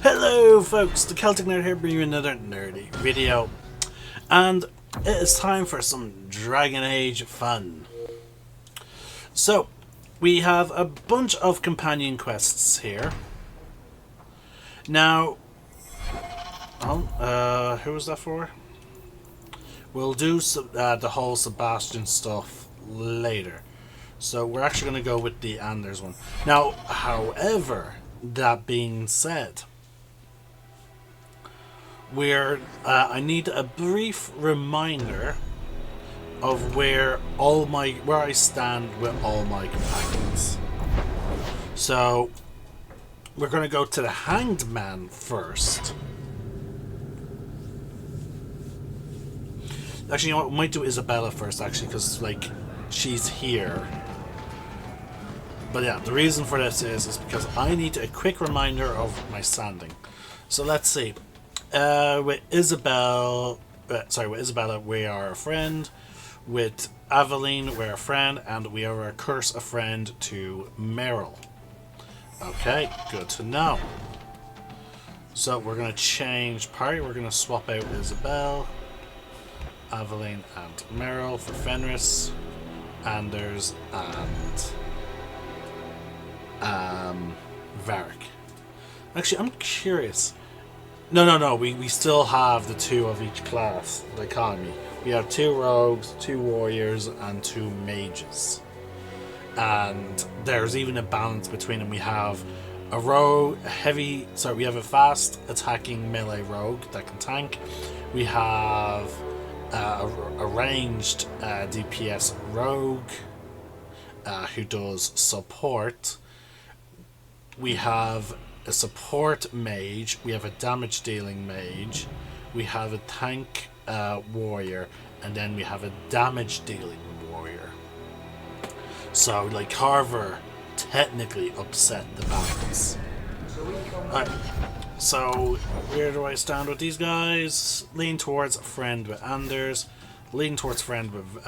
Hello folks, the Celtic Nerd here bringing you another nerdy video. And it is time for some Dragon Age fun. So, we have a bunch of companion quests here. Now, who was that for? We'll do the whole Sebastian stuff later. So we're actually going to go with the Anders one. Now, however, that being said, I need a brief reminder of where I stand with all my companions. So we're going to go to the Hanged Man first. Actually, you know what? We might do Isabella first, actually, because she's here. But yeah, the reason for this is because I need a quick reminder of my standing. So let's see. With Isabella, we are a friend. With Aveline, we're a friend, and we are a curse a friend to Meryl. Okay, good to know. So we're gonna change party. We're gonna swap out Isabel, Aveline, and Meryl for Fenris, Anders, and Varric. Actually, I'm curious. No. We still have the two of each class, the economy. We have 2 rogues, 2 warriors, and 2 mages. And there's even a balance between them. We have a we have a fast attacking melee rogue that can tank. We have a ranged DPS rogue who does support. We have a support mage, we have a damage dealing mage, we have a tank warrior, and then we have a damage dealing warrior. So Carver technically upset the balance. Alright, so where do I stand with these guys? Lean towards friend with Anders, lean towards friend with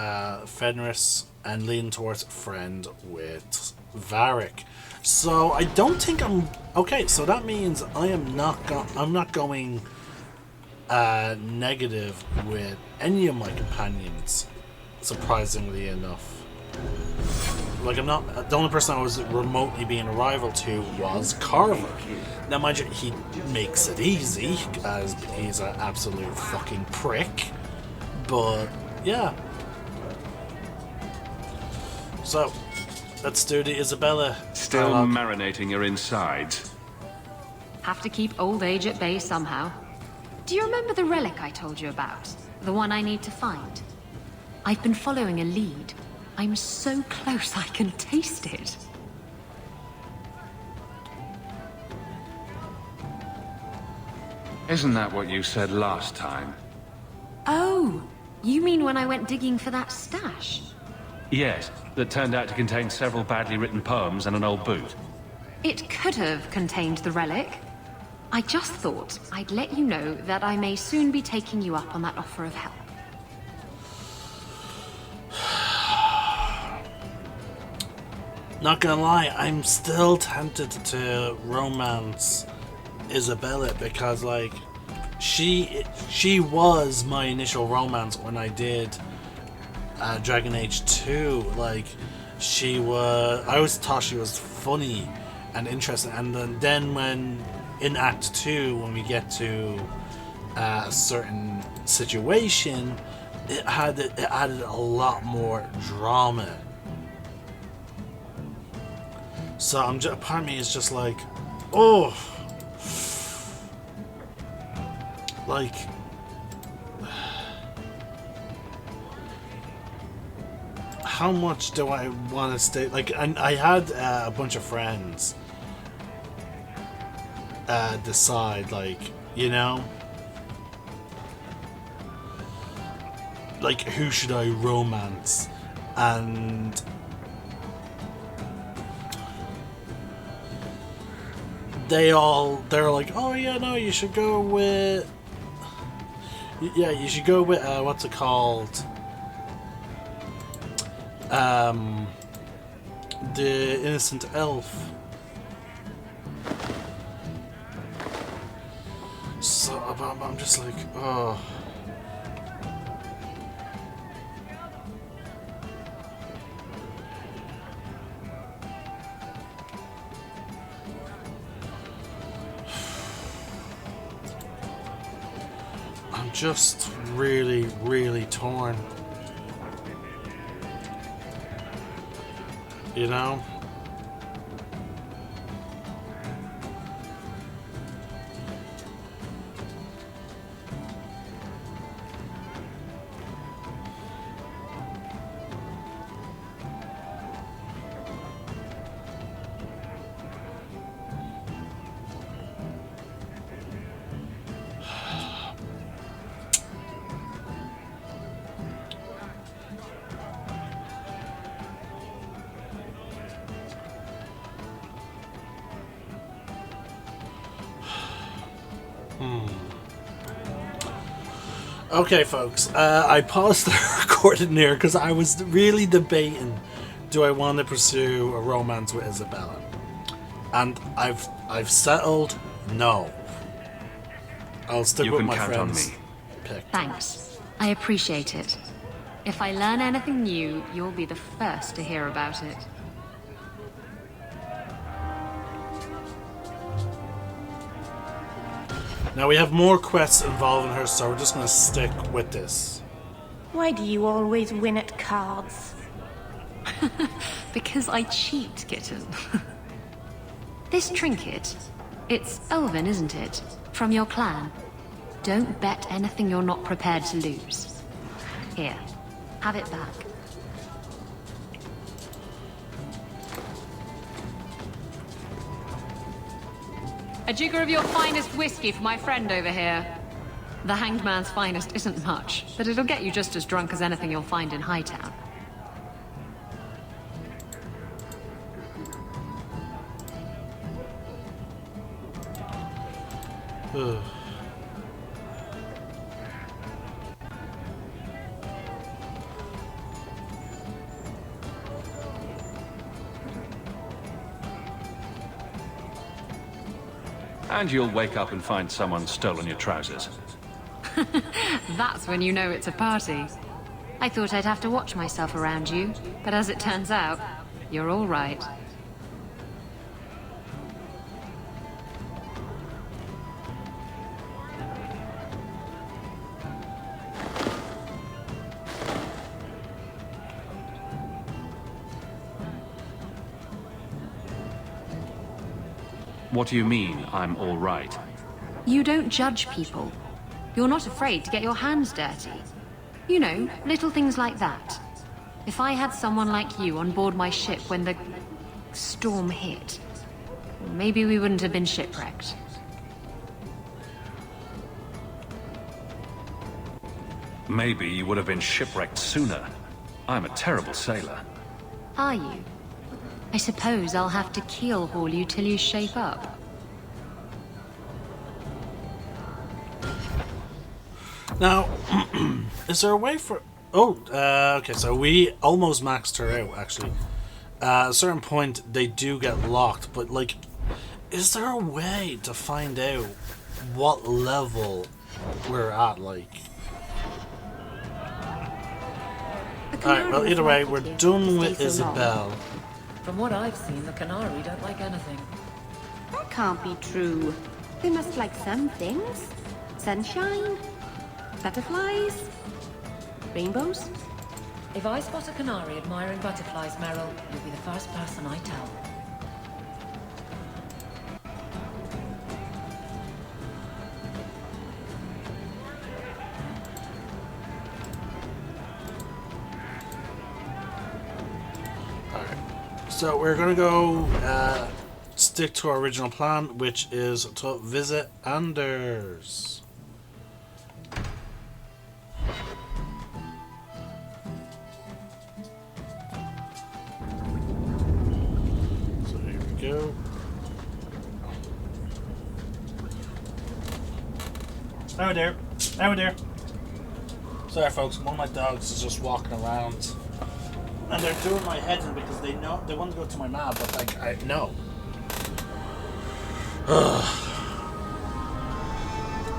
Fenris, and lean towards friend with Varric. So I don't think I'm okay. So that means I'm not going negative with any of my companions. Surprisingly enough, I'm not. The only person I was remotely being a rival to was Carver. Now, mind you, he makes it easy as he's an absolute fucking prick. But yeah. So let's do the Isabella. Still marinating your insides. Have to keep old age at bay somehow. Do you remember the relic I told you about? The one I need to find? I've been following a lead. I'm so close I can taste it. Isn't that what you said last time? Oh, you mean when I went digging for that stash? Yes, that turned out to contain several badly written poems and an old boot. It could have contained the relic. I just thought I'd let you know that I may soon be taking you up on that offer of help. Not gonna lie, I'm still tempted to romance Isabella because she was my initial romance when I did Dragon Age 2. I always thought she was funny and interesting, and then when in Act 2, when we get to a certain situation, it added a lot more drama. So part of me is just oh, how much do I want to stay? I had a bunch of friends decide, who should I romance, and they're like, oh yeah, no, you should go with what's it called? The Innocent Elf. So I'm just like, oh. I'm just really, really torn. You know? Okay, folks, I paused the recording there because I was really debating, do I want to pursue a romance with Isabella? And I've settled no. I'll stick with my friend's pick. Thanks. I appreciate it. If I learn anything new, you'll be the first to hear about it. Now we have more quests involving her, so we're just going to stick with this. Why do you always win at cards? Because I cheat, kitten. This trinket, it's elven, isn't it? From your clan. Don't bet anything you're not prepared to lose. Here, have it back. A jigger of your finest whiskey for my friend over here. The Hanged Man's finest isn't much, but it'll get you just as drunk as anything you'll find in Hightown. Ugh. And you'll wake up and find someone stolen your trousers. That's when you know it's a party. I thought I'd have to watch myself around you, but as it turns out, you're all right. What do you mean, I'm all right? You don't judge people. You're not afraid to get your hands dirty. You know, little things like that. If I had someone like you on board my ship when the storm hit, maybe we wouldn't have been shipwrecked. Maybe you would have been shipwrecked sooner. I'm a terrible sailor. Are you? I suppose I'll have to keel haul you till you shape up. Now, is there a way for... Oh, okay, so we almost maxed her out, actually. At a certain point, they do get locked, but, like, is there a way to find out what level we're at, like? Alright, well, either way, we're done with Isabel. From what I've seen, the Canary don't like anything. That can't be true. They must like some things. Sunshine, butterflies, rainbows. If I spot a Canary admiring butterflies, Meryl, you'll be the first person I tell. So we're gonna go stick to our original plan, which is to visit Anders. So here we go. Over there. Over there. Sorry folks, one of my dogs is just walking around. And they're doing my head in because they know they want to go to my mom, but like I know.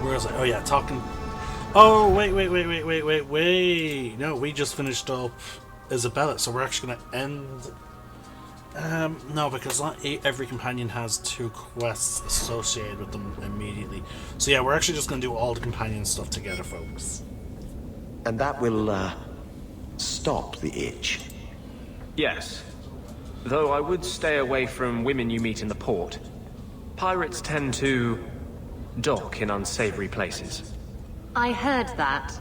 Where was I? Oh yeah, talking. Oh wait. No, we just finished up Isabella, so we're actually gonna end. No, because not every companion has 2 quests associated with them immediately. So yeah, we're actually just gonna do all the companion stuff together, folks. And that will, stop the itch. Yes. Though I would stay away from women you meet in the port. Pirates tend to dock in unsavory places. I heard that.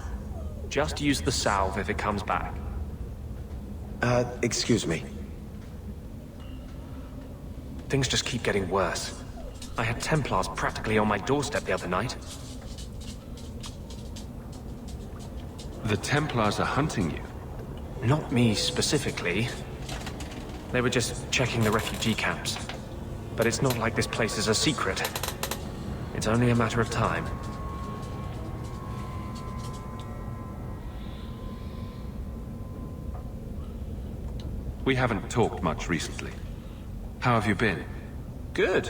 Just use the salve if it comes back. Excuse me. Things just keep getting worse. I had Templars practically on my doorstep the other night. The Templars are hunting you. Not me specifically. They were just checking the refugee camps. But it's not like this place is a secret. It's only a matter of time. We haven't talked much recently. How have you been? Good.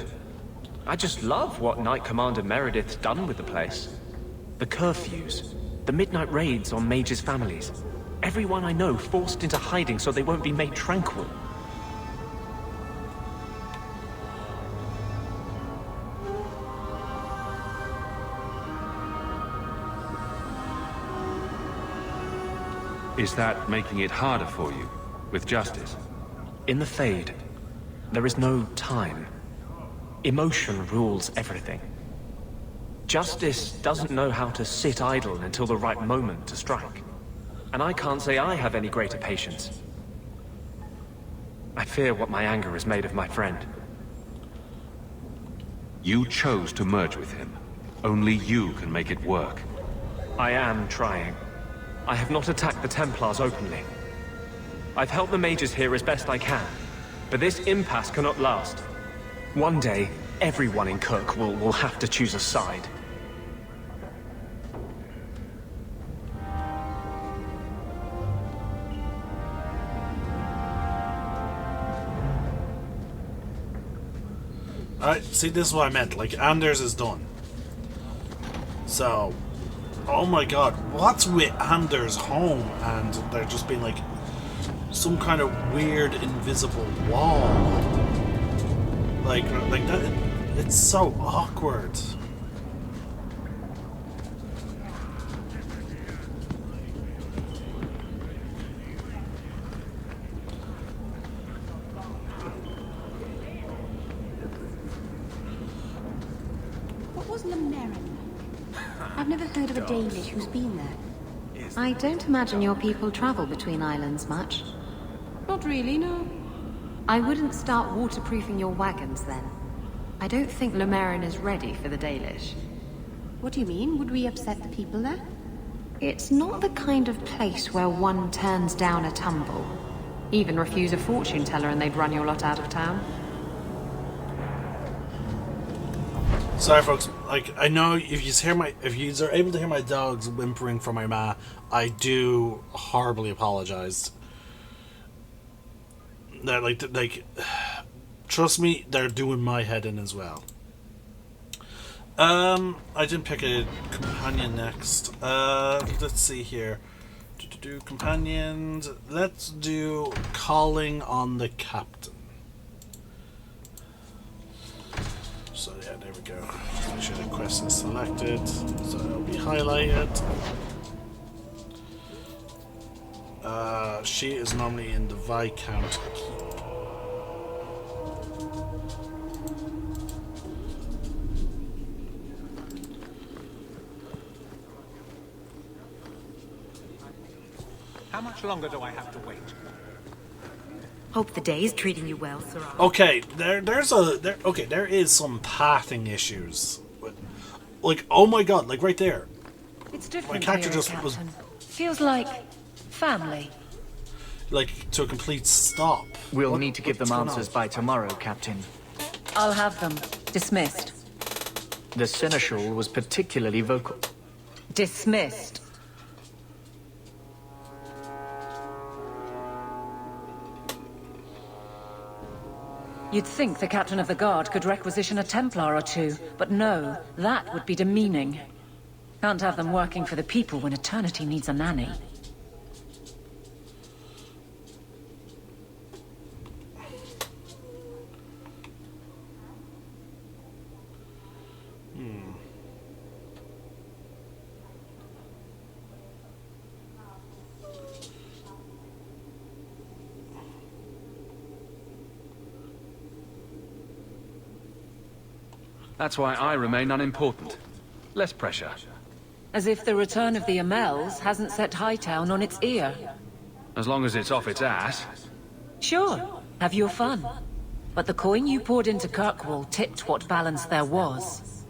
I just love what Knight Commander Meredith's done with the place. The curfews, the midnight raids on mages' families. Everyone I know forced into hiding so they won't be made tranquil. Is that making it harder for you, with justice? In the Fade, there is no time. Emotion rules everything. Justice doesn't know how to sit idle until the right moment to strike. And I can't say I have any greater patience. I fear what my anger has made of my friend. You chose to merge with him. Only you can make it work. I am trying. I have not attacked the Templars openly. I've helped the mages here as best I can, but this impasse cannot last. One day, everyone in Kirkwall will have to choose a side. Alright, see, this is what I meant. Like, Anders is done. So, oh my god, what's with Anders' home and there just being like some kind of weird invisible wall? Like that, it's so awkward. What was Lemarin? I've never heard of a Danish who's been there. I don't imagine your people travel between islands much. Not really, no. I wouldn't start waterproofing your wagons then. I don't think Lemarin is ready for the Dalish. What do you mean? Would we upset the people there? It's not the kind of place where one turns down a tumble. Even refuse a fortune teller and they'd run your lot out of town. Sorry, folks. Like, I know if you are able to hear my dogs whimpering for my ma, I do horribly apologize. They're like, trust me, they're doing my head in as well. I didn't pick a companion next. Let's see here. Do companions. Let's do calling on the captain. So yeah, there we go. Just make sure the quest is selected, so it'll be highlighted. She is normally in the Viscount Keep. How much longer do I have to wait? Hope the day is treating you well, Sir. Okay, there is some pathing issues. Like, oh my god, like right there. It's different My character here, just Captain. was Feels like family. like to a complete stop. We'll What- need to give them what's going answers on? by tomorrow, Captain. I'll have them. Dismissed. The Seneschal was particularly vocal. Dismissed. You'd think the captain of the guard could requisition a Templar or two, but no, that would be demeaning. Can't have them working for the people when eternity needs a nanny. That's why I remain unimportant. Less pressure. As if the return of the Amels hasn't set Hightown on its ear. As long as it's off its ass. Sure, have your fun. But the coin you poured into Kirkwall tipped what balance there was.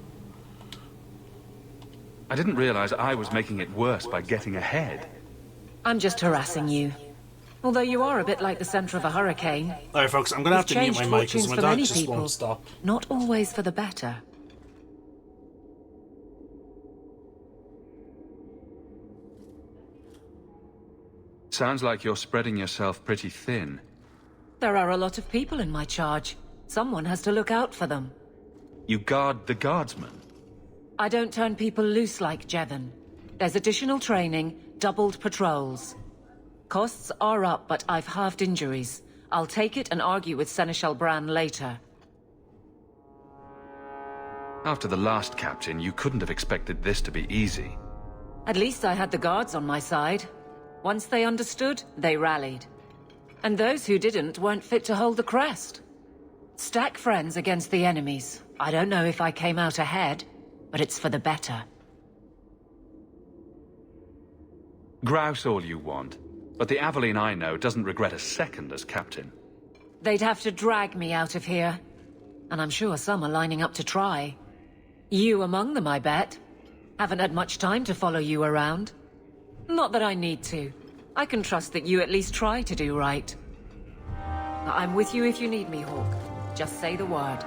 I didn't realize I was making it worse by getting ahead. I'm just harassing you. Although you are a bit like the center of a hurricane. Alright folks, I'm gonna have to mute my mic because my dog just people, won't stop. Not always for the better. Sounds like you're spreading yourself pretty thin. There are a lot of people in my charge. Someone has to look out for them. You guard the guardsmen? I don't turn people loose like Jevon. There's additional training, doubled patrols. Costs are up, but I've halved injuries. I'll take it and argue with Seneschal Bran later. After the last captain, you couldn't have expected this to be easy. At least I had the guards on my side. Once they understood, they rallied. And those who didn't weren't fit to hold the crest. Stack friends against the enemies. I don't know if I came out ahead, but it's for the better. Grouse all you want, but the Aveline I know doesn't regret a second as captain. They'd have to drag me out of here. And I'm sure some are lining up to try. You among them, I bet. Haven't had much time to follow you around. Not that I need to. I can trust that you at least try to do right. I'm with you if you need me, Hawke. Just say the word.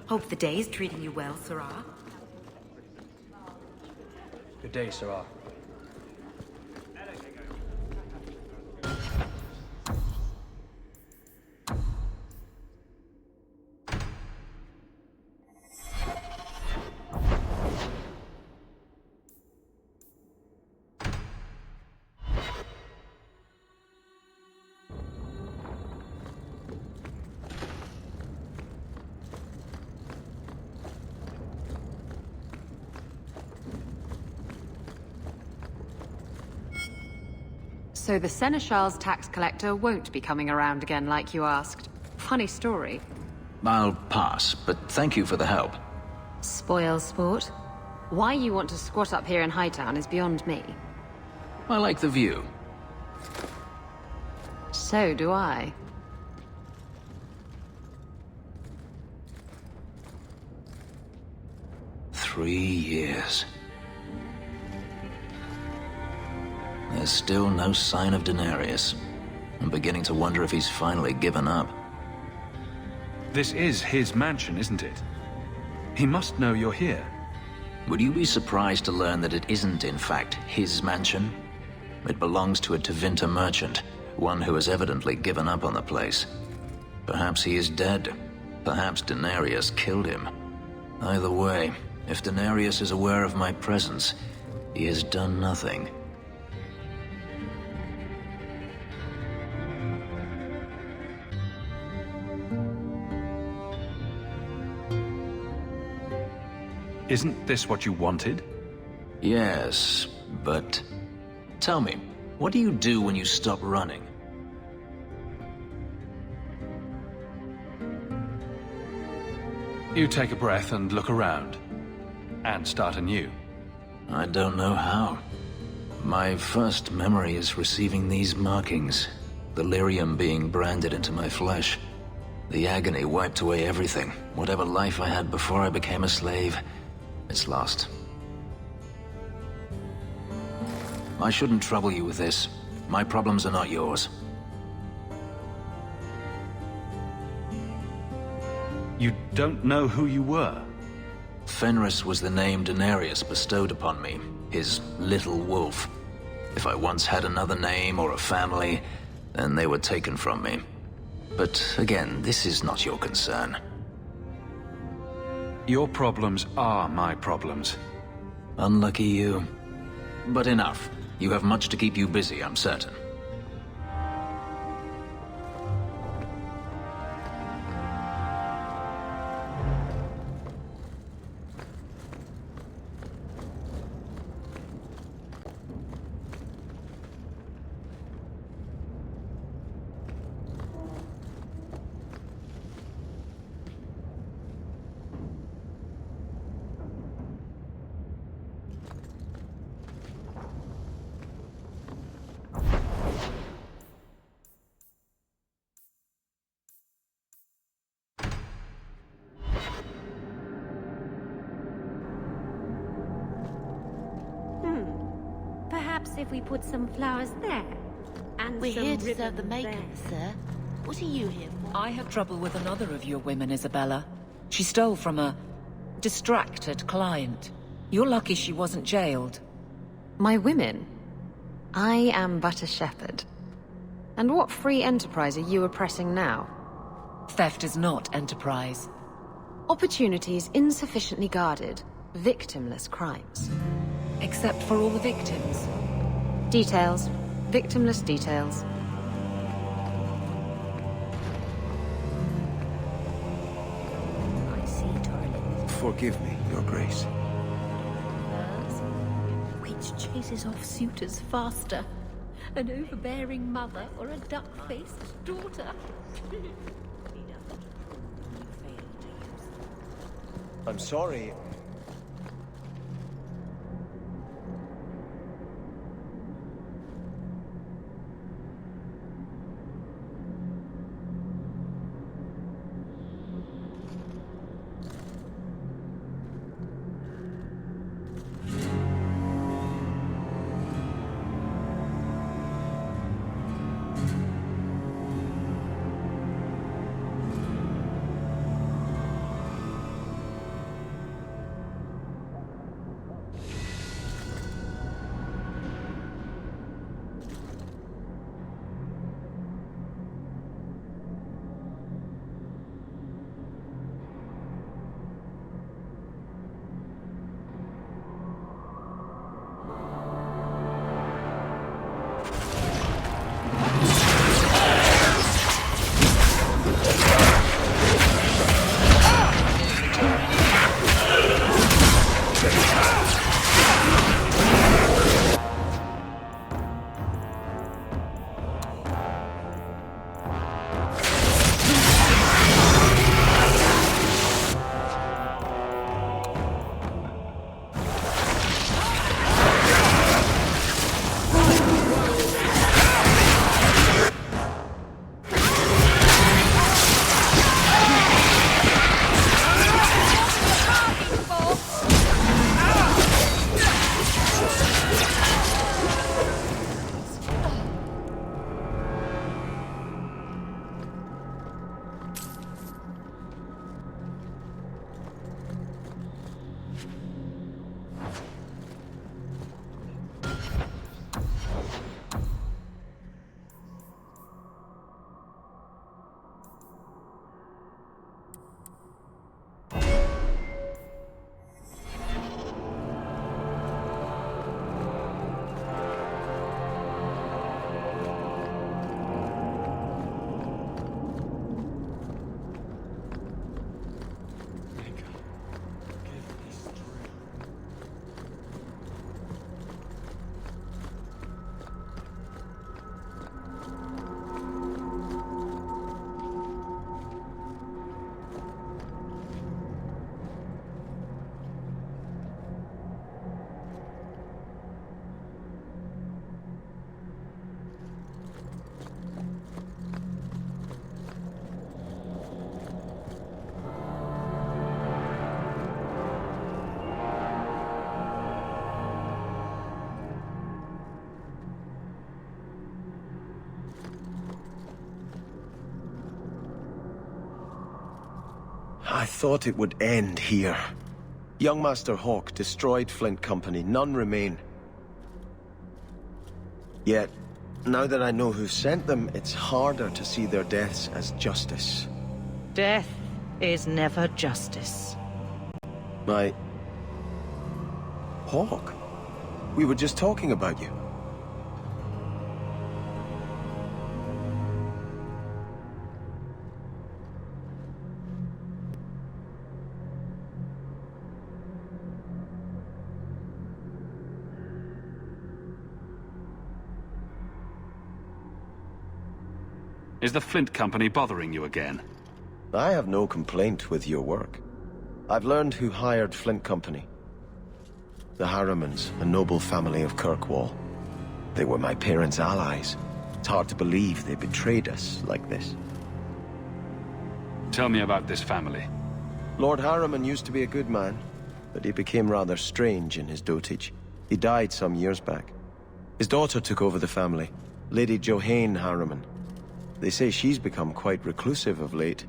Hope the day's treating you well, Sirah. Good day, Sirah. So the Seneschal's tax collector won't be coming around again like you asked. Funny story. I'll pass, but thank you for the help. Spoil sport. Why you want to squat up here in Hightown is beyond me. I like the view. So do I. Three years. There's still no sign of Daenerys. I'm beginning to wonder if he's finally given up. This is his mansion, isn't it? He must know you're here. Would you be surprised to learn that it isn't, in fact, his mansion? It belongs to a Tevinter merchant, one who has evidently given up on the place. Perhaps he is dead. Perhaps Daenerys killed him. Either way, if Daenerys is aware of my presence, he has done nothing. Isn't this what you wanted? Yes, but... Tell me, what do you do when you stop running? You take a breath and look around. And start anew. I don't know how. My first memory is receiving these markings. The lyrium being branded into my flesh. The agony wiped away everything. Whatever life I had before I became a slave, it's lost. I shouldn't trouble you with this. My problems are not yours. You don't know who you were? Fenris was the name Daenerys bestowed upon me, his little wolf. If I once had another name or a family, then they were taken from me. But again, this is not your concern. Your problems are my problems. Unlucky you. But enough. You have much to keep you busy, I'm certain. Perhaps if we put some flowers there, and We're some here to ribbon serve the maiden, there. sir. What are you here for? I had trouble with another of your women, Isabella. She stole from a distracted client. You're lucky she wasn't jailed. My women? I am but a shepherd. And what free enterprise are you oppressing now? Theft is not enterprise. Opportunities insufficiently guarded, victimless crimes. Except for all the victims. Details. Victimless details. I see, Torlin. Forgive me, Your Grace. Which chases off suitors faster? An overbearing mother or a duck-faced daughter? I'm sorry. I thought it would end here. Young Master Hawke destroyed Flint Company. None remain. Yet, now that I know who sent them, it's harder to see their deaths as justice. Death is never justice. Hawke? We were just talking about you. Is the Flint Company bothering you again? I have no complaint with your work. I've learned who hired Flint Company. The Harrimans, a noble family of Kirkwall. They were my parents' allies. It's hard to believe they betrayed us like this. Tell me about this family. Lord Harriman used to be a good man, but he became rather strange in his dotage. He died some years back. His daughter took over the family, Lady Johanne Harriman. They say she's become quite reclusive of late.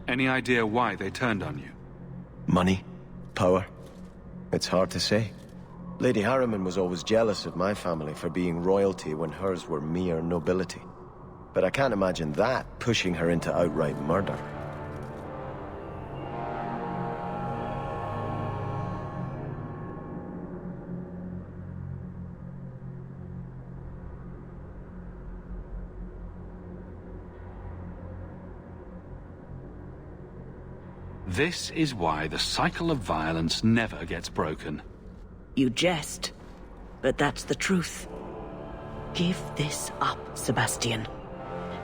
Any idea why they turned on you? Money? Power? It's hard to say. Lady Harriman was always jealous of my family for being royalty when hers were mere nobility. But I can't imagine that pushing her into outright murder. This is why the cycle of violence never gets broken. You jest, but that's the truth. Give this up, Sebastian.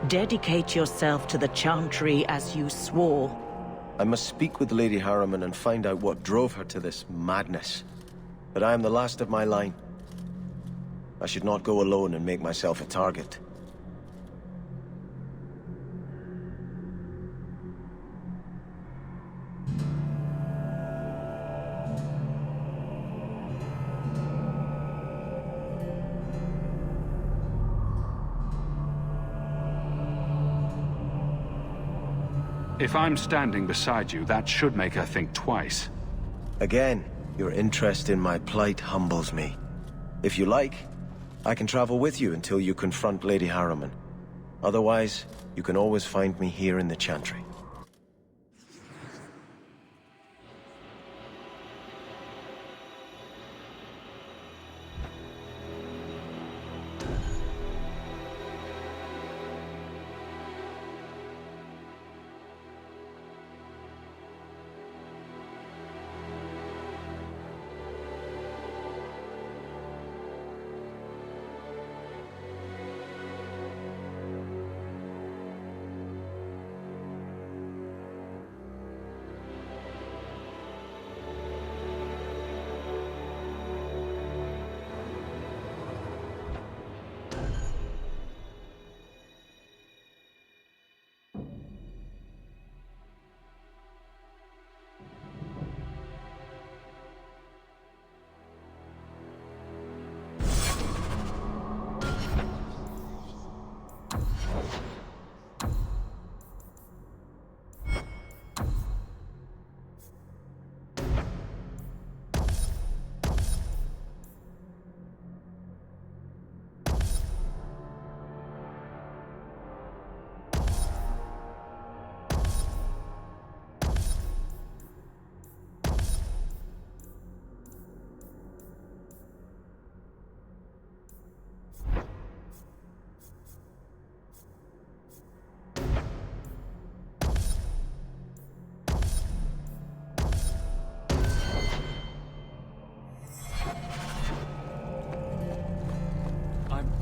Dedicate yourself to the Chantry as you swore. I must speak with Lady Harriman and find out what drove her to this madness. But I am the last of my line. I should not go alone and make myself a target. If I'm standing beside you, that should make her think twice. Again, your interest in my plight humbles me. If you like, I can travel with you until you confront Lady Harriman. Otherwise, you can always find me here in the Chantry.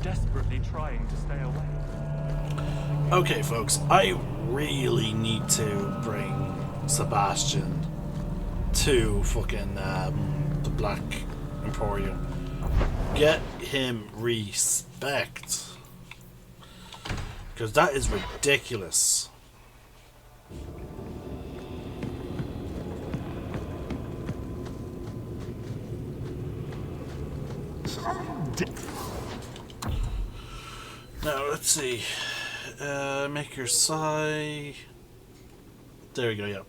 Desperately trying to stay away. Okay, folks, I really need to bring Sebastian to fucking the Black Emporium. Get him respect. Because that is ridiculous. Now, let's see. Make your sigh. There we go, yeah.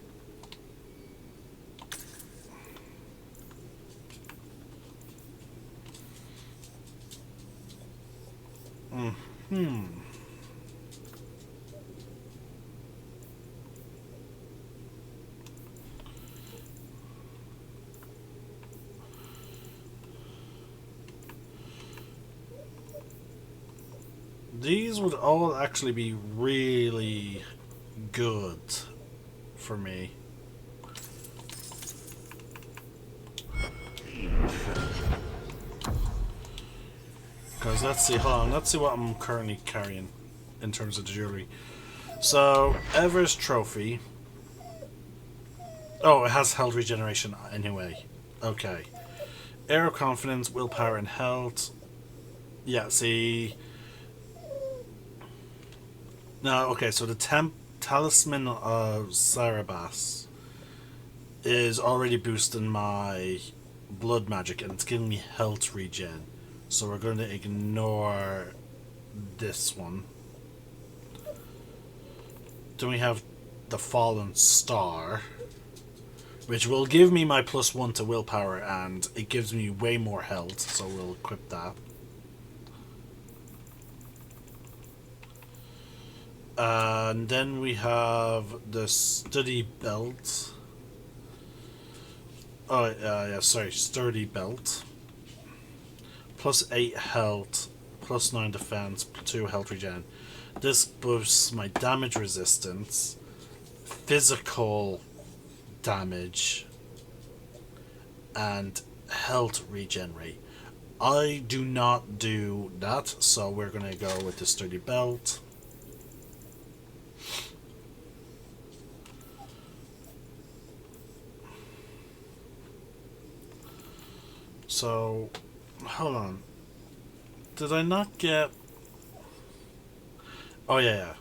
These would all actually be really good for me. Because let's see, hold on, let's see what I'm currently carrying in terms of jewelry. So, Ever's trophy. Oh, it has health regeneration anyway. Okay. Air of confidence, willpower, and health. Yeah, see. Now, okay, so the Talisman of Sarabas is already boosting my blood magic, and it's giving me health regen. So we're going to ignore this one. Then we have the Fallen Star, which will give me my +1 to willpower, and it gives me way more health, so we'll equip that. And then we have the Study Belt. Oh, yeah, sorry, Sturdy Belt. +8 health, +9 defense, +2 health regen. This boosts my damage resistance, physical damage, and health regen rate. I do not do that, so we're going to go with the Sturdy Belt. So, hold on. Did I not get... Oh, yeah.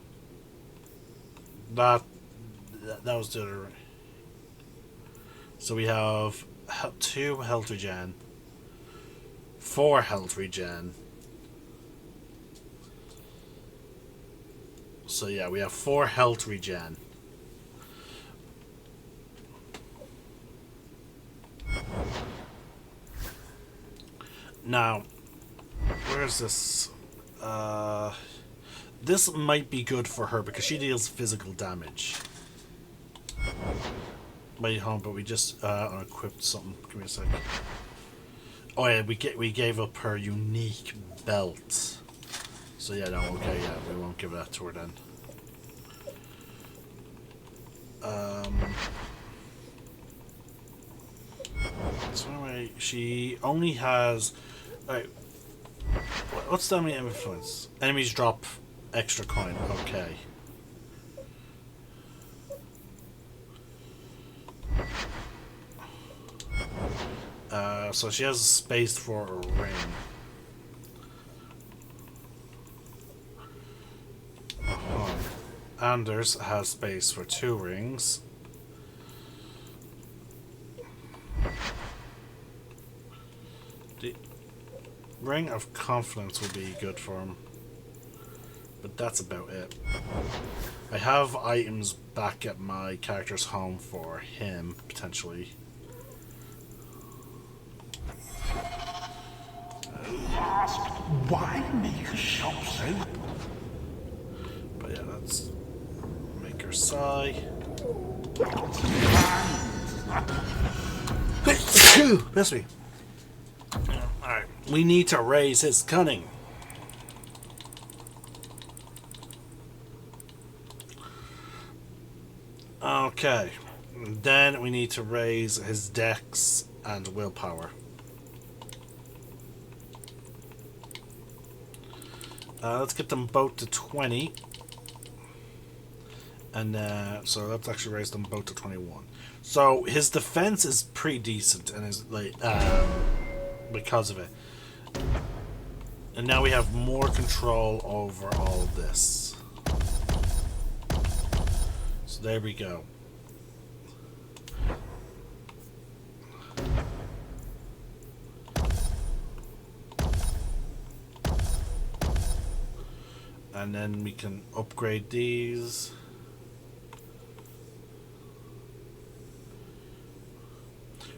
That was the other... So we have 2 health regen, 4 health regen. So yeah, we have 4 health regen. Now, where's this? This might be good for her because she deals physical damage. Wait, hold on, but we just unequipped something. Give me a second. Oh yeah, we gave up her unique belt. So yeah, no, okay, yeah, we won't give that to her then. So anyway, she only has... Alright, what's the enemy influence? Enemies drop extra coin, okay. So she has space for a ring. Anders has space for 2 rings. The Ring of Confidence will be good for him. But that's about it. I have items back at my character's home for him, potentially. Why make a shop so? But yeah, let's make her sigh. Miss me. Alright, we need to raise his cunning. Okay, then we need to raise his dex and willpower. Let's get them both to 20. And so let's actually raise them both to 21. So his defense is pretty decent, and is like because of it. And now we have more control over all of this. So there we go. And then we can upgrade these.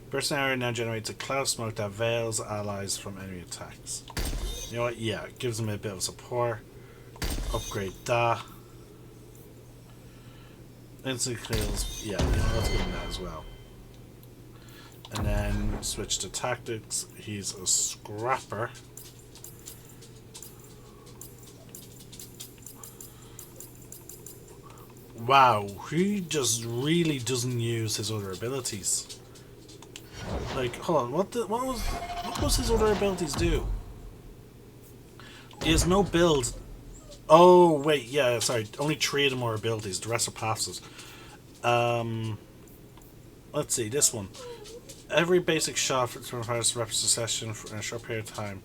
Burst area now generates a cloud of smoke that veils allies from enemy attacks. You know what? Yeah, it gives him a bit of support. Upgrade that. Instant kills. Yeah, you know, let's give him that as well. And then switch to tactics. He's a scrapper. Wow, he just really doesn't use his other abilities. Like, hold on, what was his other abilities do? He has no build. Oh wait, yeah, sorry. Only 3 of them are abilities. The rest are passes. Let's see this one. Every basic shot requires repetition for a short period of time.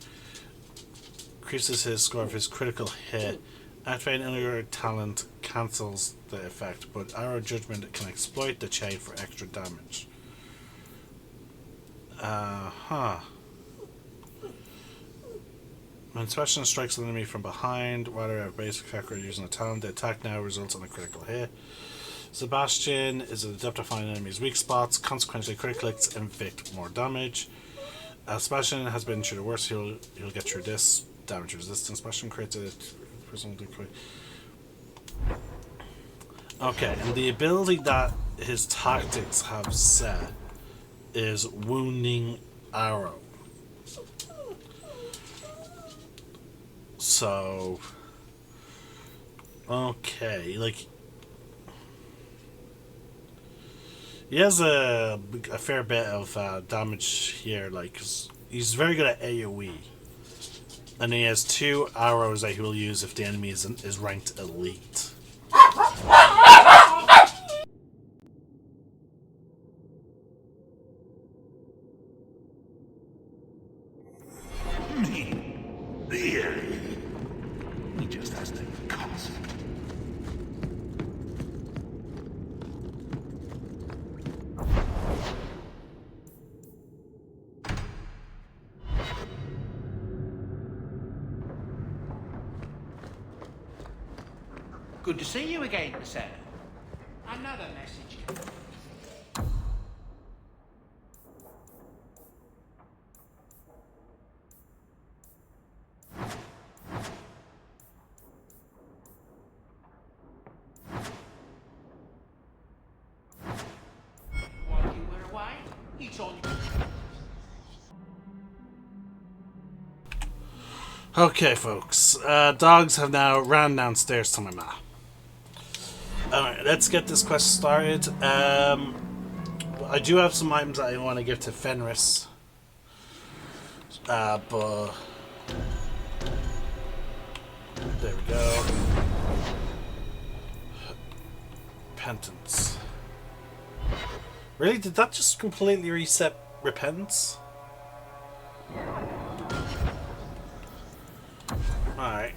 Increases his score of his critical hit. Activating another talent cancels the effect, but Arrow Judgment can exploit the chain for extra damage. When Sebastian strikes an enemy from behind, whether a basic attack or using a talent, the attack now results in a critical hit. Sebastian is adept at finding enemies' weak spots, consequently critical hits inflict more damage. Sebastian has been through the worst, he'll get through this. Damage resistance. Sebastian creates a personal decoy. Okay, and the ability that his tactics have set is Wounding Arrow. So, okay, like, he has a fair bit of damage here, like, 'cause he's very good at AoE. And he has 2 arrows that he will use if the enemy is ranked elite. He just has to concentrate. Good to see you again, sir. Another message. While you were away, you told me. Okay, folks. Dogs have now ran downstairs to my ma. Alright, let's get this quest started. I do have some items that I want to give to Fenris. But... there we go. Repentance. Really? Did that just completely reset Repentance? Alright.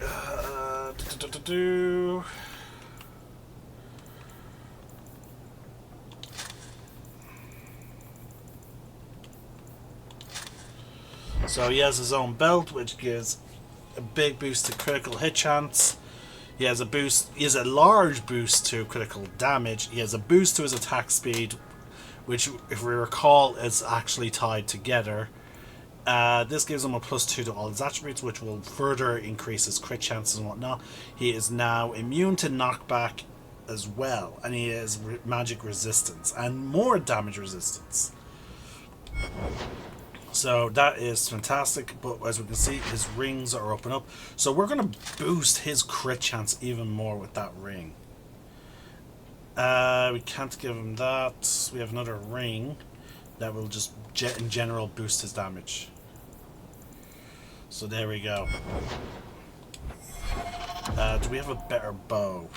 So he has his own belt, which gives a big boost to critical hit chance. He has a large boost to critical damage. He has a boost to his attack speed, which, if we recall, is actually tied together. This gives him a +2 to all his attributes, which will further increase his crit chances and whatnot. He is now immune to knockback as well, and he has magic resistance and more damage resistance. So that is fantastic, but as we can see, his rings are open up. So we're going to boost his crit chance even more with that ring. We can't give him that. We have another ring that will just in general boost his damage. So there we go. Do we have a better bow?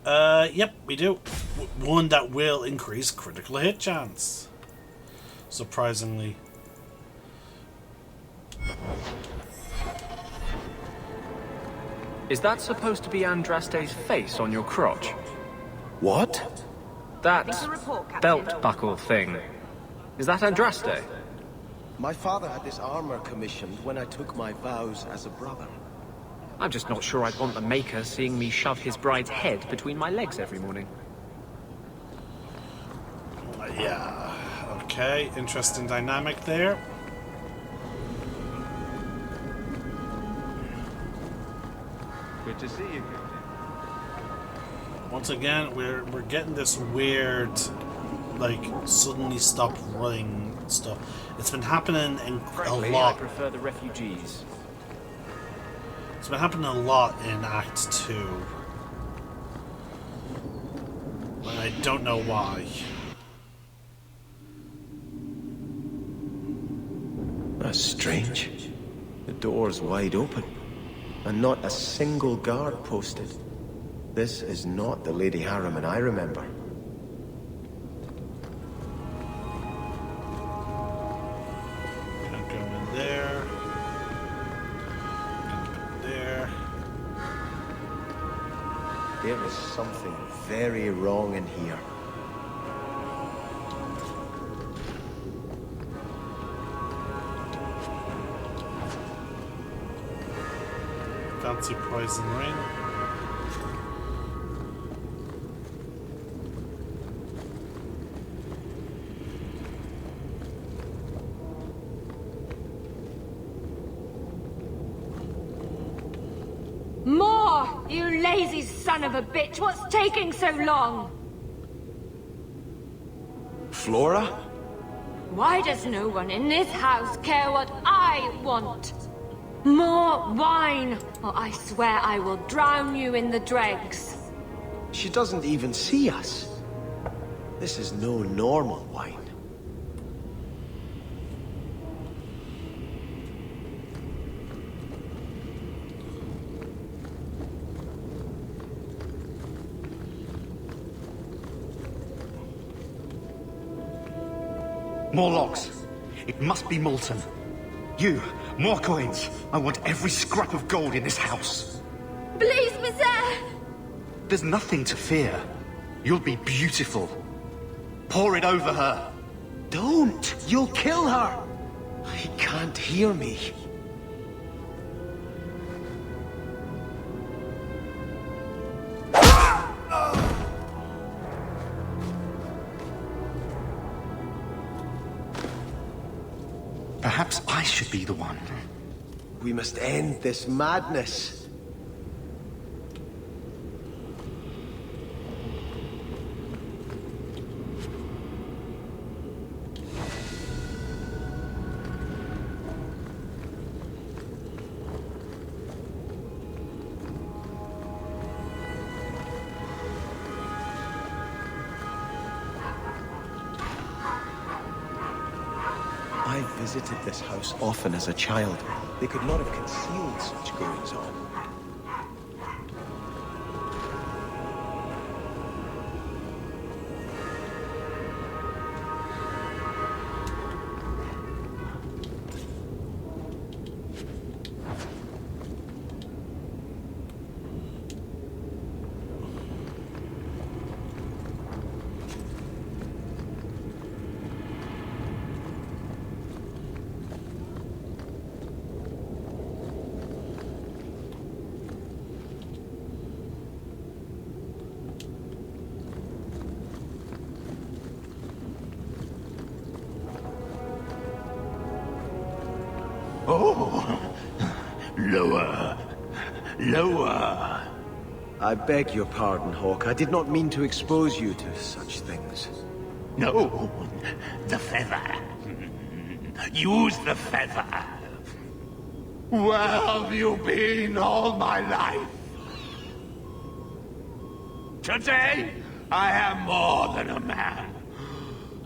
Yep, we do. One that will increase critical hit chance. Surprisingly. Is that supposed to be Andraste's face on your crotch? What? That belt buckle thing. Is that Andraste? My father had this armor commissioned when I took my vows as a brother. I'm just not sure I'd want the Maker seeing me shove his bride's head between my legs every morning. Yeah, okay, interesting dynamic there. Good to see you. Once again, we're getting this weird, like, suddenly stop running stuff. It's been happening Frankly, a lot. I prefer the refugees. It's been happening a lot in Act 2. And I don't know why. That's strange. The door's wide open, and not a single guard posted. This is not the Lady Harriman I remember. Can't go in there. Can't go there. There is something very wrong in here. Fancy poison ring. More! You lazy son of a bitch! What's taking so long? Flora? Why does no one in this house care what I want? More wine, or I swear I will drown you in the dregs. She doesn't even see us. This is no normal wine. More logs. It must be Molten. You, more coins. I want every scrap of gold in this house. Please, Mister! There's nothing to fear. You'll be beautiful. Pour it over her. Don't! You'll kill her! He can't hear me. Perhaps I should be the one. We must end this madness. I visited this house often as a child. They could not have concealed such goings on. Oh, lower, lower. I beg your pardon, Hawk. I did not mean to expose you to such things. No, the feather. Use the feather. Where have you been all my life? Today, I am more than a man.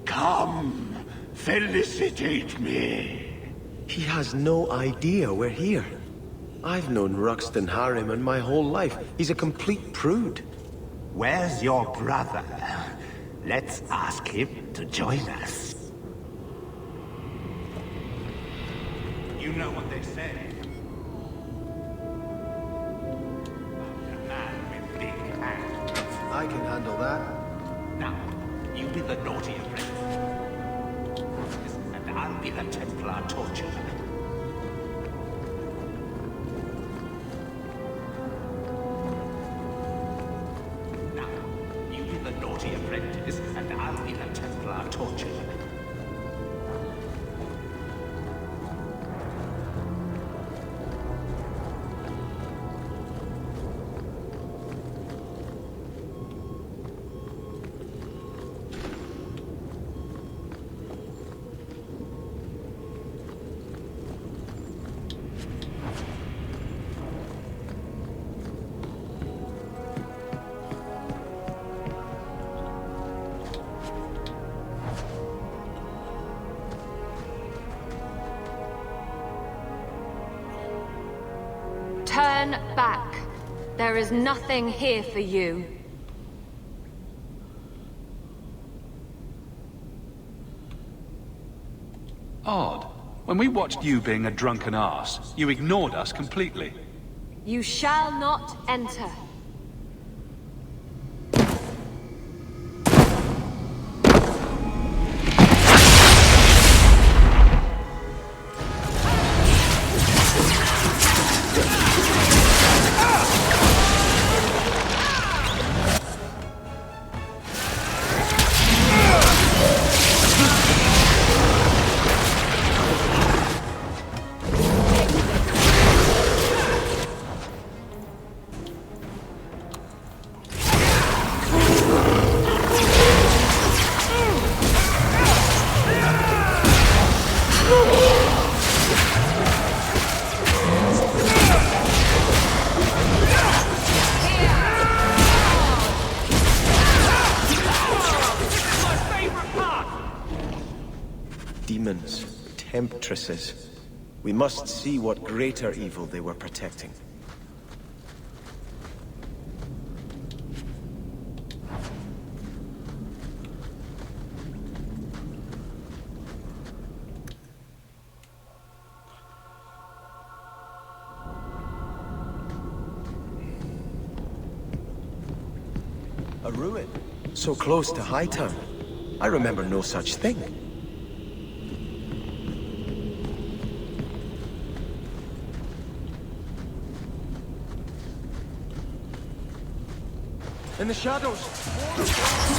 Come, felicitate me. He has no idea we're here. I've known Ruxton Harriman my whole life. He's a complete prude. Where's your brother? Let's ask him to join us. You know what they say. A man with big hands. I can handle that. Now, you be the naughty apprentice. And I'll be the Templar torturer. Now, you be the naughty apprentice, and I'll be the Templar torturer. Turn back. There is nothing here for you. Odd. When we watched you being a drunken arse, you ignored us completely. You shall not enter. Demons, temptresses. We must see what greater evil they were protecting. A ruin? So close to Hightown. I remember no such thing. In the shadows!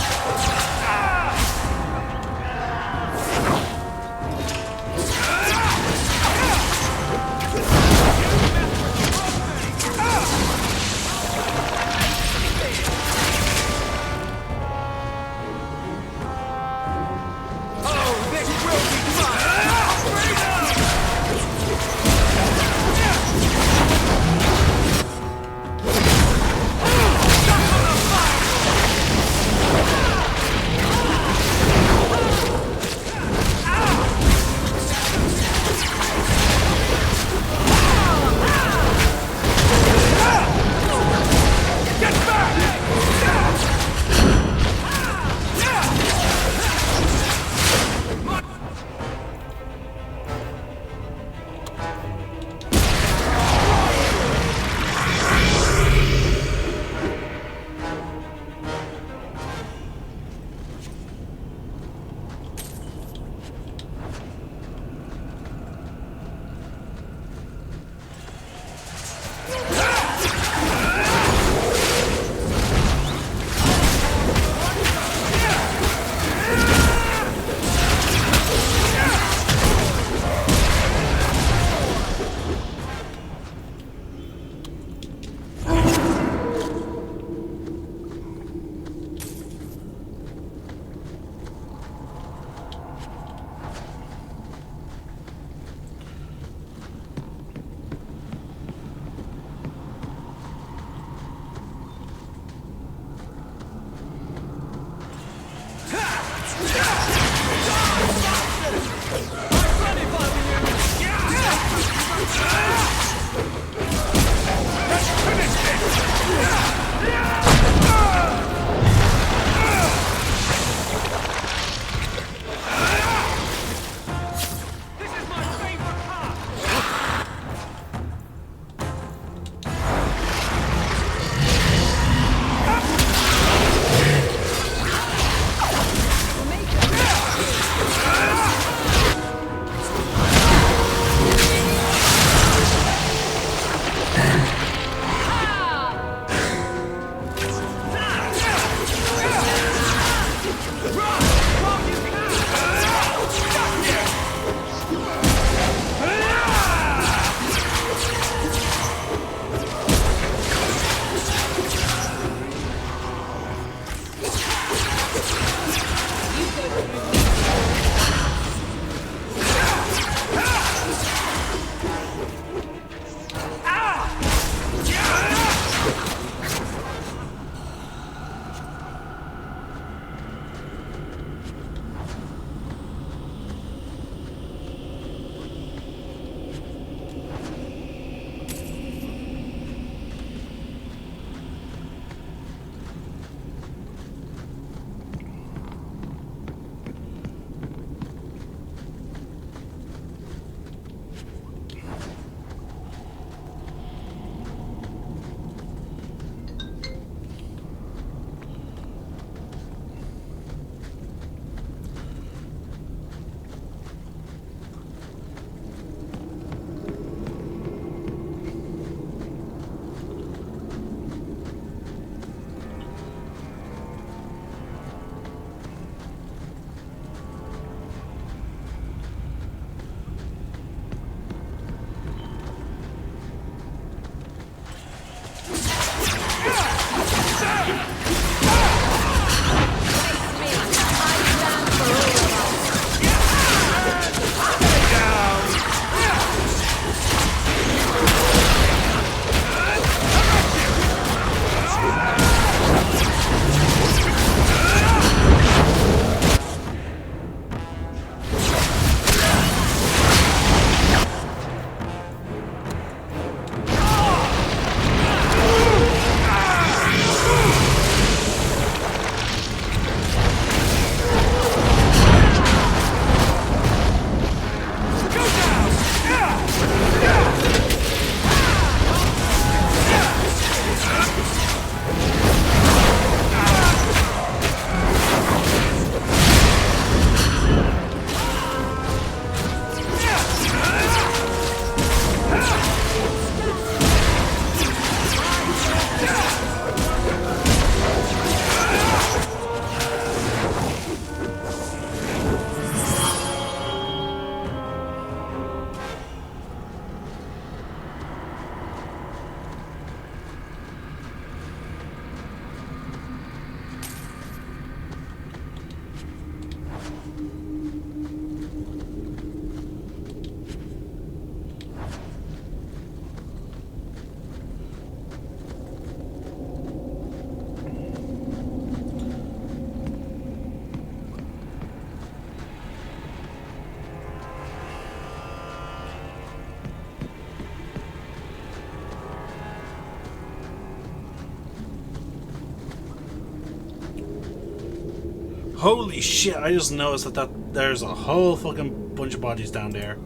Holy shit, I just noticed that there's a whole fucking bunch of bodies down there.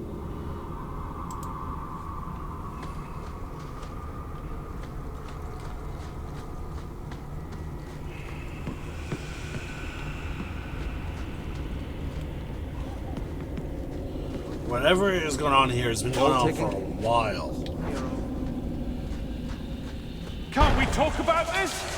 Whatever is going on here has been going on for a while. Can't we talk about this?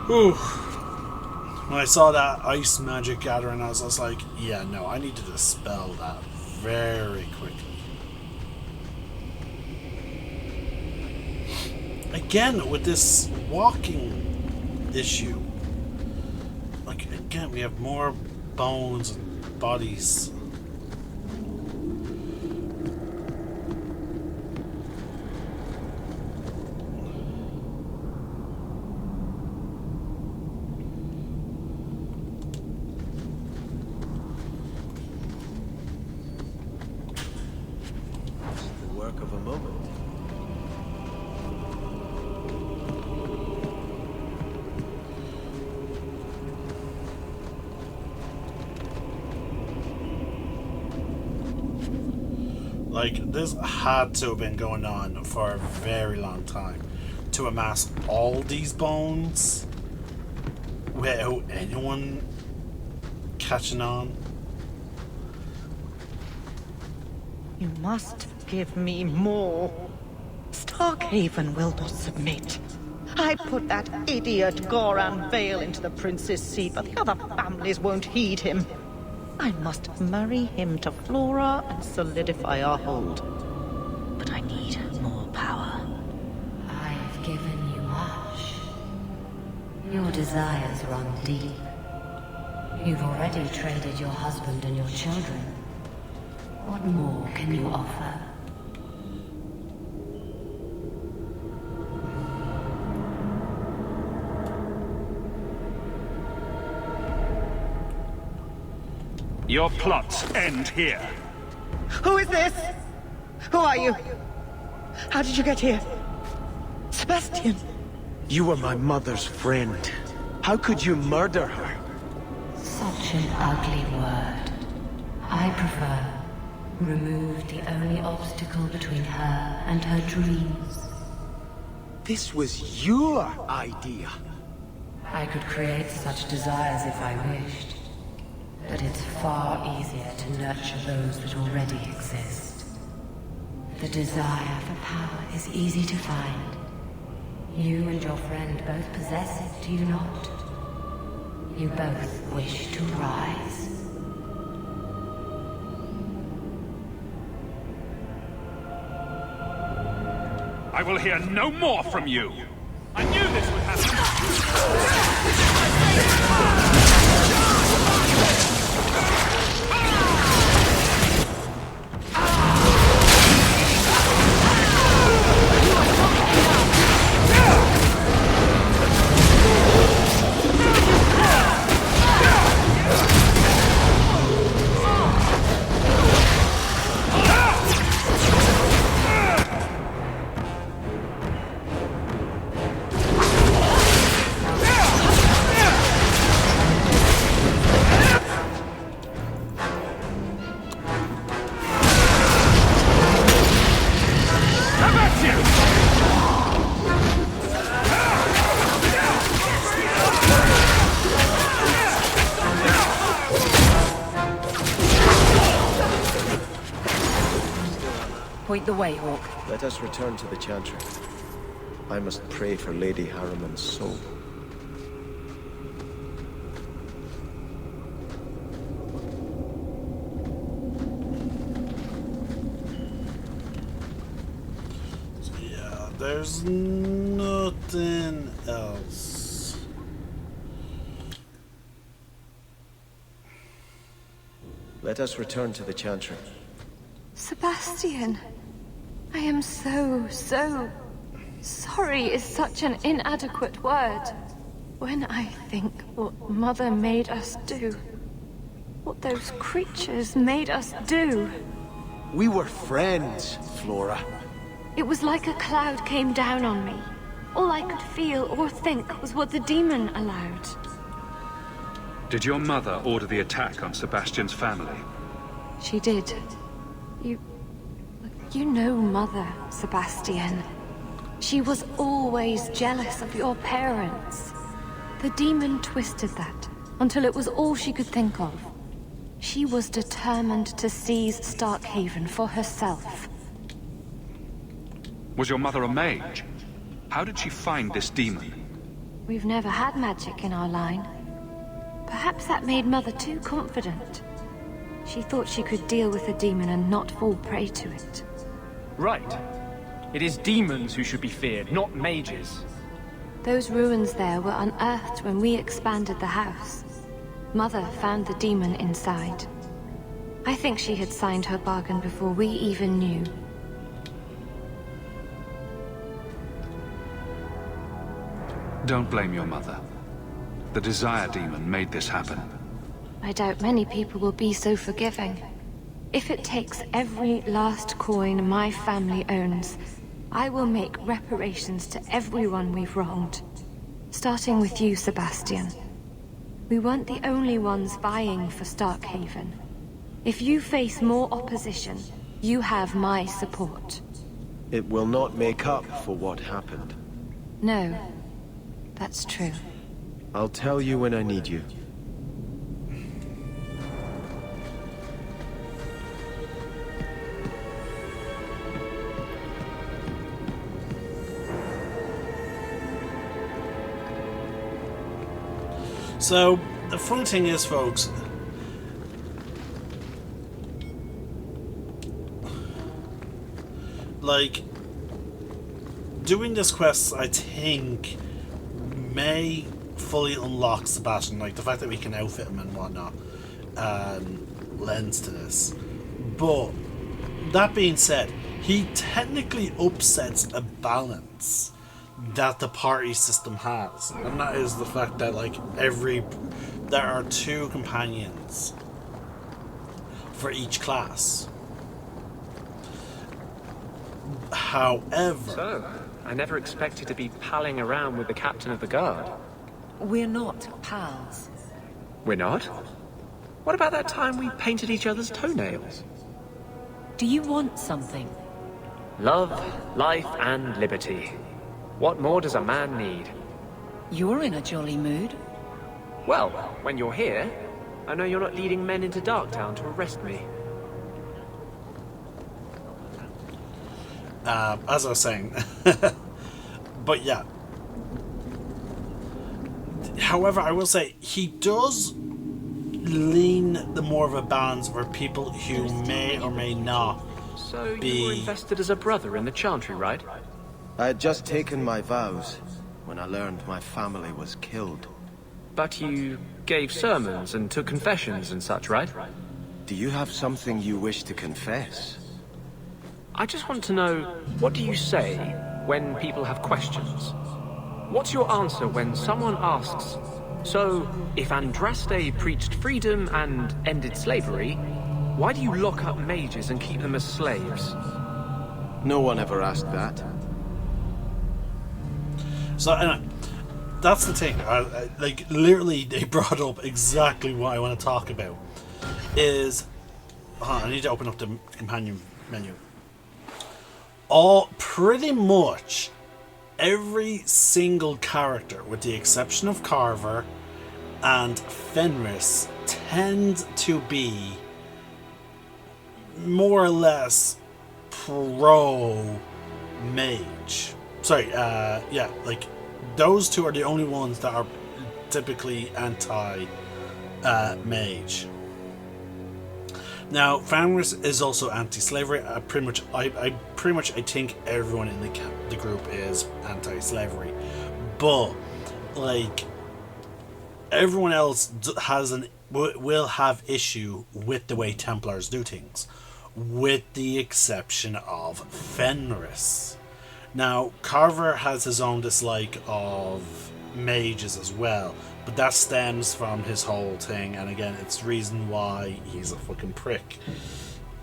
Whew. When I saw that ice magic gathering, I was just like, yeah, no, I need to dispel that very quickly. Again, with this walking issue. Like, again, we have more bones and bodies. Of a moment. Like, this had to have been going on for a very long time. To amass all these bones without anyone catching on. You must give me more. Starkhaven will not submit. I put that idiot Goran Vale into the prince's seat, but the other families won't heed him. I must marry him to Flora and solidify our hold. But I need more power. I've given you much. Your desires run deep. You've already traded your husband and your children. What more can you offer? Your plots end here. Who is this? Who are you? How did you get here? Sebastian! You were my mother's friend. How could you murder her? Such an ugly word. I prefer remove the only obstacle between her and her dreams. This was your idea. I could create such desires if I wished. But it's far easier to nurture those that already exist. The desire for power is easy to find. You and your friend both possess it, do you not? You both wish to rise. I will hear no more from you. I knew this would happen. Point the way, Hawk. Let us return to the Chantry. I must pray for Lady Harriman's soul. Yeah, there's nothing else. Let us return to the Chantry. Sebastian, I am so sorry is such an inadequate word. When I think what Mother made us do, what those creatures made us do. We were friends, Flora. It was like a cloud came down on me. All I could feel or think was what the demon allowed. Did your mother order the attack on Sebastian's family? She did. You know Mother, Sebastian. She was always jealous of your parents. The demon twisted that until it was all she could think of. She was determined to seize Starkhaven for herself. Was your mother a mage? How did she find this demon? We've never had magic in our line. Perhaps that made Mother too confident. She thought she could deal with the demon and not fall prey to it. Right. It is demons who should be feared, not mages. Those ruins there were unearthed when we expanded the house. Mother found the demon inside. I think she had signed her bargain before we even knew. Don't blame your mother. The Desire Demon made this happen. I doubt many people will be so forgiving. If it takes every last coin my family owns, I will make reparations to everyone we've wronged. Starting with you, Sebastian. We weren't the only ones vying for Starkhaven. If you face more opposition, you have my support. It will not make up for what happened. No, that's true. I'll tell you when I need you. So, the funny thing is, folks, like, doing this quest, I think, may fully unlock Sebastian. Like, the fact that we can outfit him and whatnot lends to this. But, that being said, he technically upsets a balance that the party system has, and that is the fact that, like, there are 2 companions for each class. However... So, I never expected to be palling around with the captain of the guard. We're not pals. We're not? What about that time we painted each other's toenails? Do you want something? Love, life, and liberty. What more does a man need? You're in a jolly mood. Well, when you're here, I know you're not leading men into Darktown to arrest me. As I was saying. But yeah. However, I will say, he does lean the more of a balance for people who may or may not So be... you were invested as a brother in the Chantry, right? I had just taken my vows when I learned my family was killed. But you gave sermons and took confessions and such, right? Do you have something you wish to confess? I just want to know, what do you say when people have questions? What's your answer when someone asks, so, if Andraste preached freedom and ended slavery, why do you lock up mages and keep them as slaves? No one ever asked that. So, anyway, that's the thing. Like, literally, they brought up exactly what I want to talk about. Is... I need to open up the companion menu. Pretty much every single character, with the exception of Carver and Fenris, tend to be more or less pro-mage. Sorry, yeah, like, those two are the only ones that are typically anti-mage. Now, Fenris is also anti-slavery. I think everyone in the group is anti-slavery, but like everyone else will have issue with the way Templars do things, with the exception of Fenris. Now, Carver has his own dislike of mages as well, but that stems from his whole thing, and again, it's the reason why he's a fucking prick.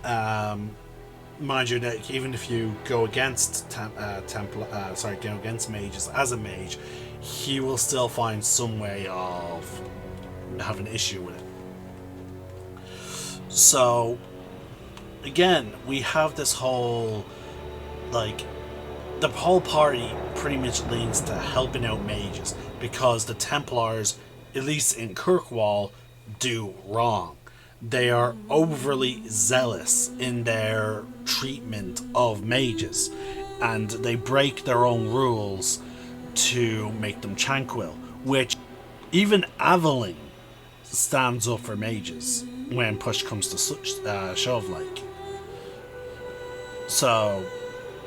Mind you, that even if you go against go against mages as a mage, he will still find some way of having an issue with it. So, again, we have this whole, like, the whole party pretty much leans to helping out mages because the Templars, at least in Kirkwall, do wrong. They are overly zealous in their treatment of mages, and they break their own rules to make them tranquil, which even Aveline stands up for mages when push comes to shove, like. So,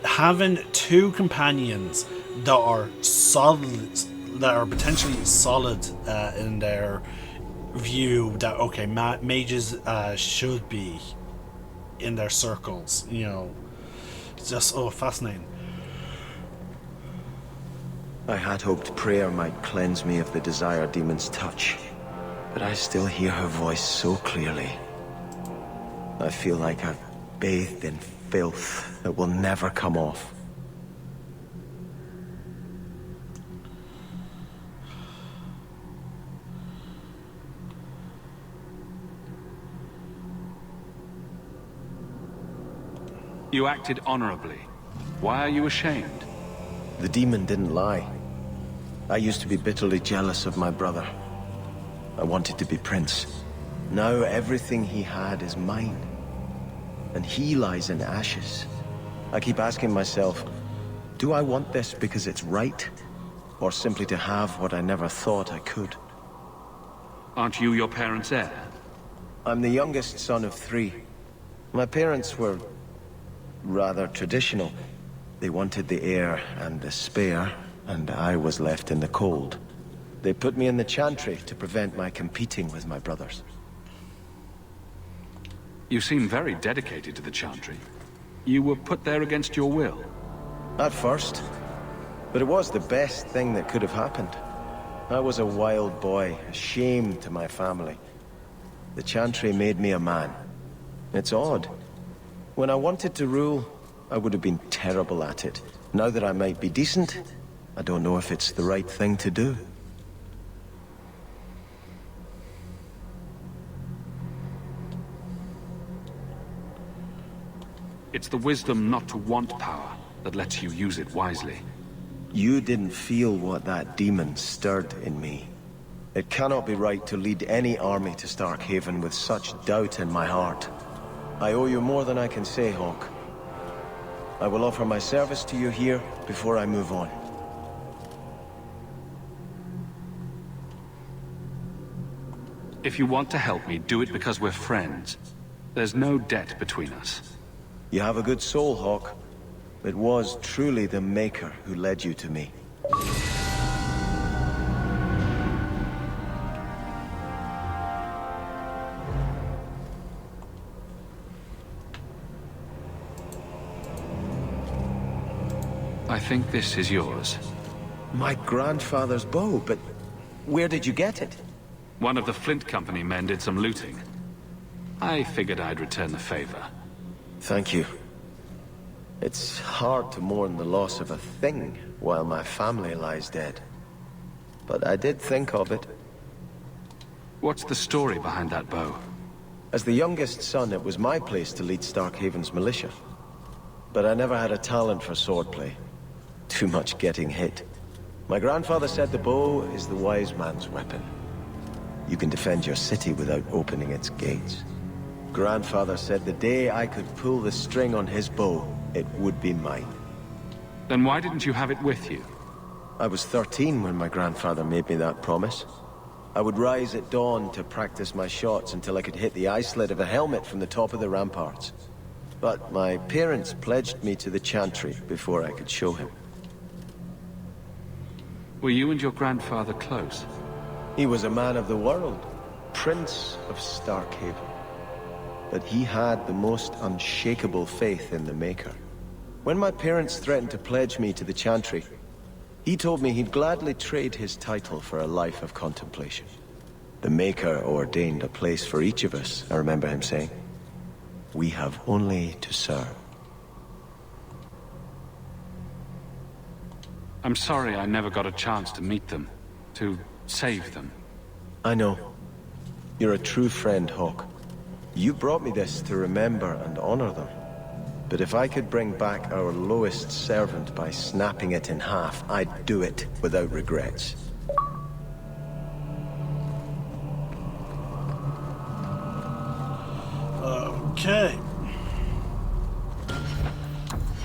having two companions that are solid, that are potentially solid in their view that, okay, mages should be in their circles, you know, it's just fascinating. I had hoped prayer might cleanse me of the Desire Demon's touch, but I still hear her voice so clearly. I feel like I've bathed in filth that will never come off. You acted honorably. Why are you ashamed? The demon didn't lie. I used to be bitterly jealous of my brother. I wanted to be prince. Now everything he had is mine. And he lies in ashes. I keep asking myself, do I want this because it's right? Or simply to have what I never thought I could? Aren't you your parents' heir? I'm the youngest son of 3. My parents were rather traditional. They wanted the heir and the spare, and I was left in the cold. They put me in the Chantry to prevent my competing with my brothers. You seem very dedicated to the Chantry. You were put there against your will. At first. But it was the best thing that could have happened. I was a wild boy, a shame to my family. The Chantry made me a man. It's odd. When I wanted to rule, I would have been terrible at it. Now that I might be decent, I don't know if it's the right thing to do. It's the wisdom not to want power that lets you use it wisely. You didn't feel what that demon stirred in me. It cannot be right to lead any army to Starkhaven with such doubt in my heart. I owe you more than I can say, Hawke. I will offer my service to you here before I move on. If you want to help me, do it because we're friends. There's no debt between us. You have a good soul, Hawke. It was truly the Maker who led you to me. I think this is yours. My grandfather's bow, but where did you get it? One of the Flint Company men did some looting. I figured I'd return the favor. Thank you. It's hard to mourn the loss of a thing while my family lies dead. But I did think of it. What's the story behind that bow? As the youngest son, it was my place to lead Starkhaven's militia. But I never had a talent for swordplay. Too much getting hit. My grandfather said the bow is the wise man's weapon. You can defend your city without opening its gates. Grandfather said the day I could pull the string on his bow, it would be mine. Then why didn't you have it with you? I was 13 when my grandfather made me that promise. I would rise at dawn to practice my shots until I could hit the eye slit of a helmet from the top of the ramparts. But my parents pledged me to the Chantry before I could show him. Were you and your grandfather close? He was a man of the world, Prince of Starkhaven. But he had the most unshakable faith in the Maker. When my parents threatened to pledge me to the Chantry, he told me he'd gladly trade his title for a life of contemplation. The Maker ordained a place for each of us, I remember him saying. We have only to serve. I'm sorry I never got a chance to meet them, to save them. I know. You're a true friend, Hawke. You brought me this to remember and honor them. But if I could bring back our lowest servant by snapping it in half, I'd do it without regrets. Okay.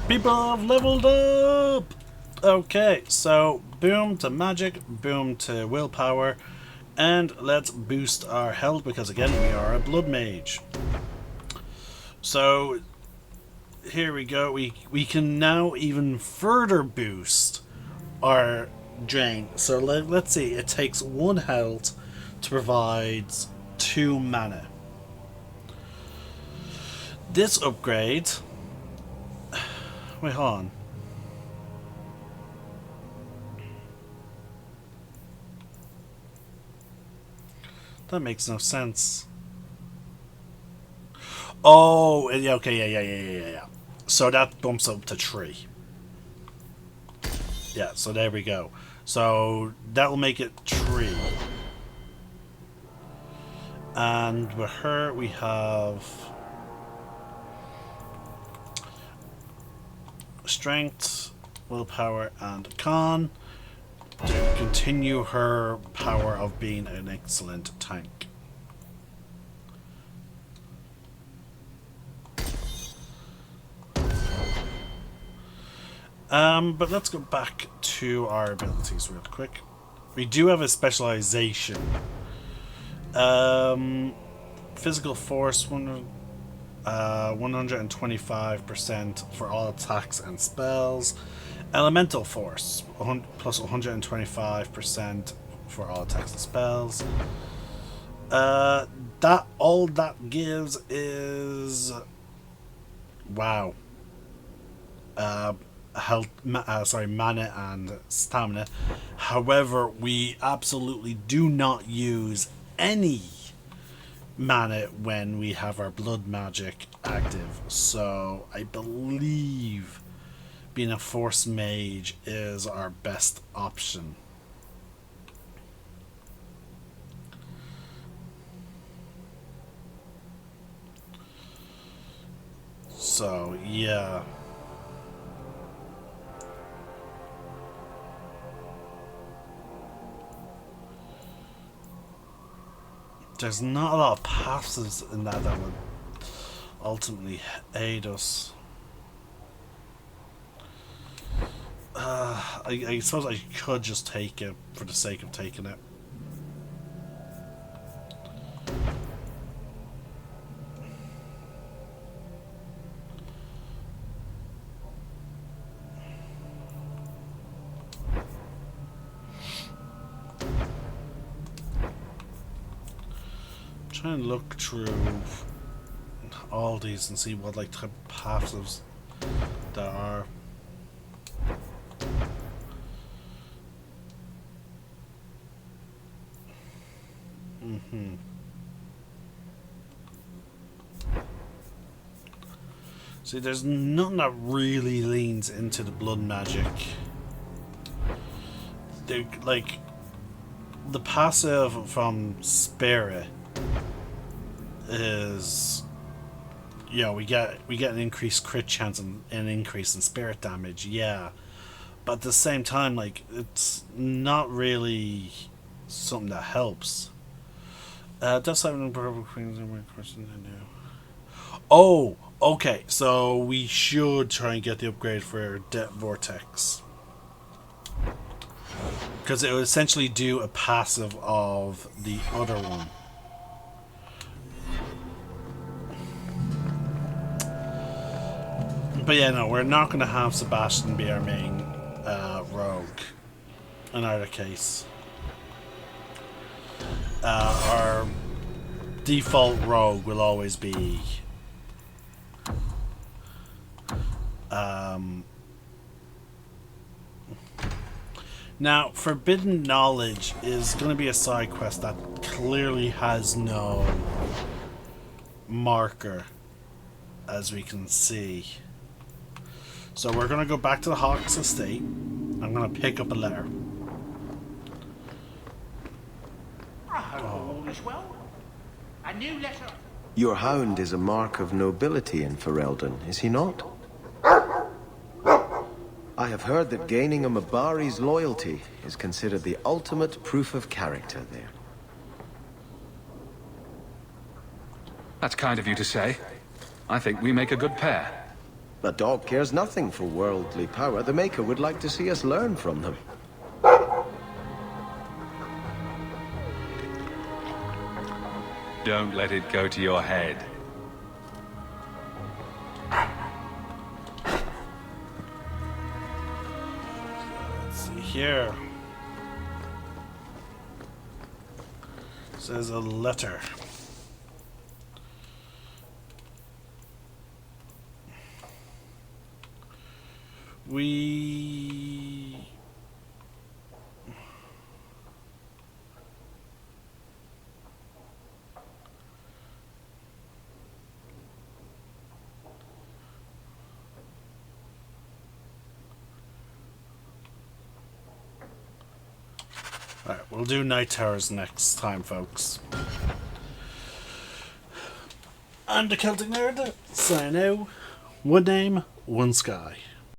People have leveled up! Okay, so boom to magic, boom to willpower, and let's boost our health because again we are a blood mage. So here we go, we can now even further boost our drain. So let's see, it takes 1 health to provide 2 mana. This upgrade, wait, hold on. That makes no sense. Oh, yeah, okay, yeah. So that bumps up to 3. Yeah, so there we go. So that will make it 3. And with her, we have strength, willpower, and con to continue her power of being an excellent tank. But let's go back to our abilities real quick. We do have a specialization. Physical force, 125% for all attacks and spells. Elemental force, plus 125% for all attacks and spells. That all that gives is wow. Health, mana and stamina. However, we absolutely do not use any mana when we have our blood magic active. So I believe being a force mage is our best option. So yeah. There's not a lot of passives in that would ultimately aid us. I suppose I could just take it for the sake of taking it. Try and look through all these and see what like type of passives there are. See, there's none that really leans into the blood magic. They're like the passive from Spirit is, you know, we get an increased crit chance and an increase in spirit damage, yeah, but at the same time, like, it's not really something that helps. Does have an question I know. Oh, Okay, so we should try and get the upgrade for Det Vortex. Because it will essentially do a passive of the other one. But yeah, no, we're not going to have Sebastian be our main rogue in either case. Our default rogue will always be now, Forbidden Knowledge is going to be a side quest that clearly has no marker, as we can see. So we're going to go back to the Hawks estate. I'm going to pick up a letter. I hope all is well. A new letter. Your hound is a mark of nobility in Ferelden, is he not? I have heard that gaining a Mabari's loyalty is considered the ultimate proof of character there. That's kind of you to say. I think we make a good pair. The dog cares nothing for worldly power. The Maker would like to see us learn from them. Don't let it go to your head. Let's see here. It says a letter. Alright, we'll do Night Towers next time, folks. I'm the Celtic Nerd, signing out. One name, one sky.